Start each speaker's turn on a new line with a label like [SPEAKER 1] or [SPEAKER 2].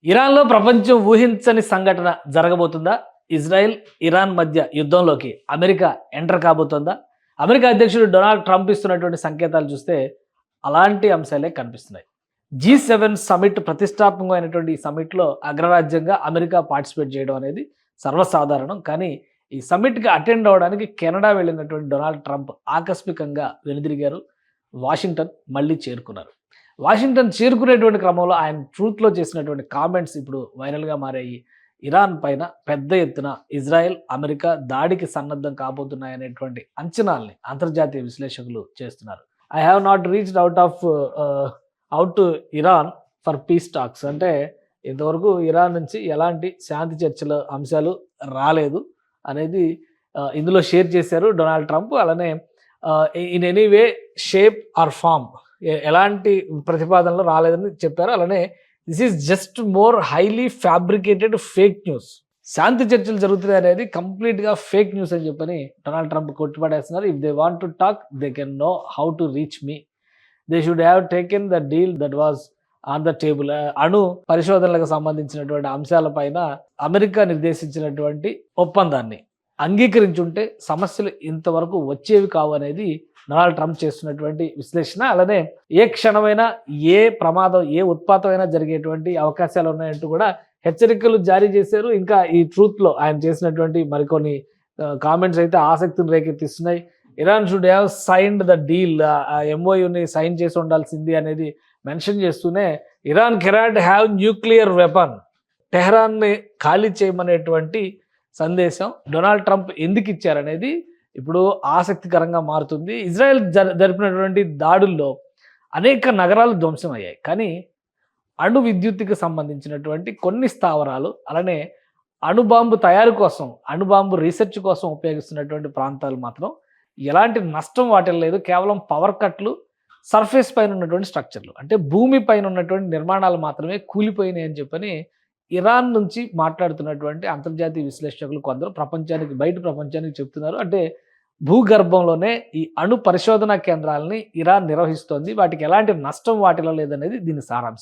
[SPEAKER 1] ఇరాన్‌లో ప్రపంచం ఊహించని సంఘటన జరగబోతుందా? ఇజ్రాయెల్, ఇరాన్ మధ్య యుద్ధంలోకి అమెరికా ఎంటర్ కాబోతోందా? అమెరికా అధ్యక్షుడు డొనాల్డ్ ట్రంప్ ఇస్తున్నటువంటి సంకేతాలు చూస్తే అలాంటి అంశాలే కనిపిస్తున్నాయి. జీ7 సమిట్ ప్రతిష్టాత్మకమైనటువంటి ఈ సమిట్‌లో అగ్రరాజ్యంగా అమెరికా పార్టిసిపేట్ చేయడం అనేది సర్వసాధారణం. కానీ ఈ సమిట్‌కి అటెండ్ అవ్వడానికి కెనడా వెళ్ళినటువంటి డొనాల్డ్ ట్రంప్ ఆకస్మికంగా వెనుదిరిగారు. వాషింగ్టన్ మళ్ళీ చేరుకున్నారు. వాషింగ్టన్ చేరుకునేటువంటి క్రమంలో ఆయన ట్రూత్‌లో చేసినటువంటి కామెంట్స్ ఇప్పుడు వైరల్‌గా మారాయి. ఇరాన్ పైన పెద్ద ఎత్తున ఇజ్రాయెల్, అమెరికా దాడికి సన్నద్ధం కాబోతున్నాయనేటువంటి అంచనాల్ని అంతర్జాతీయ విశ్లేషకులు చేస్తున్నారు. I have not reached out to Iran for piece talks. అంటే ఇంతవరకు ఇరాన్ నుంచి ఎలాంటి శాంతి చర్చల అంశాలు రాలేదు అనేది ఇందులో షేర్ చేశారు డొనాల్డ్ ట్రంప్. అలానే in any way, shape or form ఎలాంటి ప్రతిపాదనలు రాలేదని చెప్పారు. అలానే this is just more highly fabricated fake news. శాంతి చర్చలు జరుగుతున్నాయి అనేది కంప్లీట్‌గా ఫేక్ న్యూస్ అని చెప్పని డొనాల్డ్ ట్రంప్ కొట్టిపడేస్తున్నారు. If they want to talk they can know how to reach me. They should have taken the deal that was on the table. అణు పరిశోధనలకు సంబంధించినటువంటి అంశాలపైన అమెరికా నిర్దేశించినటువంటి ఒప్పందాన్ని అంగీకరించుంటే సమస్యలు ఇంతవరకు వచ్చేవి కావు అనేది డొనాల్డ్ ట్రంప్ చేస్తున్నటువంటి విశ్లేషణ. అలానే ఏ క్షణమైనా ఏ ప్రమాదం, ఏ ఉత్పాతమైనా జరిగేటువంటి అవకాశాలు ఉన్నాయంటూ కూడా హెచ్చరికలు జారీ చేశారు. ఇంకా ఈ ట్రూత్‌లో ఆయన చేసినటువంటి మరికొన్ని కామెంట్స్ అయితే ఆసక్తిని రేకెత్తిస్తున్నాయి. Iran should have signed the deal, ఎంఓయూని సైన్ చేసి ఉండాల్సింది అనేది మెన్షన్ చేస్తూనే Iran cannot have nuclear weapon, టెహ్రాన్ని ఖాళీ చేయమనేటువంటి సందేశం డొనాల్డ్ ట్రంప్ ఎందుకు ఇచ్చారనేది ఇప్పుడు ఆసక్తికరంగా మారుతుంది. ఇజ్రాయెల్ జరిపినటువంటి దాడుల్లో అనేక నగరాలు ధ్వంసమయ్యాయి. కానీ అణు విద్యుత్తుకి సంబంధించినటువంటి కొన్ని స్థావరాలు, అలానే అణుబాంబు తయారు కోసం, అణుబాంబు రీసెర్చ్ కోసం ఉపయోగిస్తున్నటువంటి ప్రాంతాలు మాత్రం ఎలాంటి నష్టం వాటిల్లో లేదు. కేవలం పవర్ కట్లు, సర్ఫేస్ పైన ఉన్నటువంటి స్ట్రక్చర్లు, అంటే భూమి పైన ఉన్నటువంటి నిర్మాణాలు మాత్రమే కూలిపోయినాయి అని చెప్పని ఇరాన్ నుంచి మాట్లాడుతున్నటువంటి అంతర్జాతీయ విశ్లేషకులు కొందరు బయట ప్రపంచానికి చెప్తున్నారు. అంటే భూగర్భంలోనే ఈ అణు పరిశోధనా కేంద్రాలని ఇరాన్ నిర్వహిస్తోంది. వాటికి ఎలాంటి నష్టం వాటిలో లేదనేది దీని సారాంశం.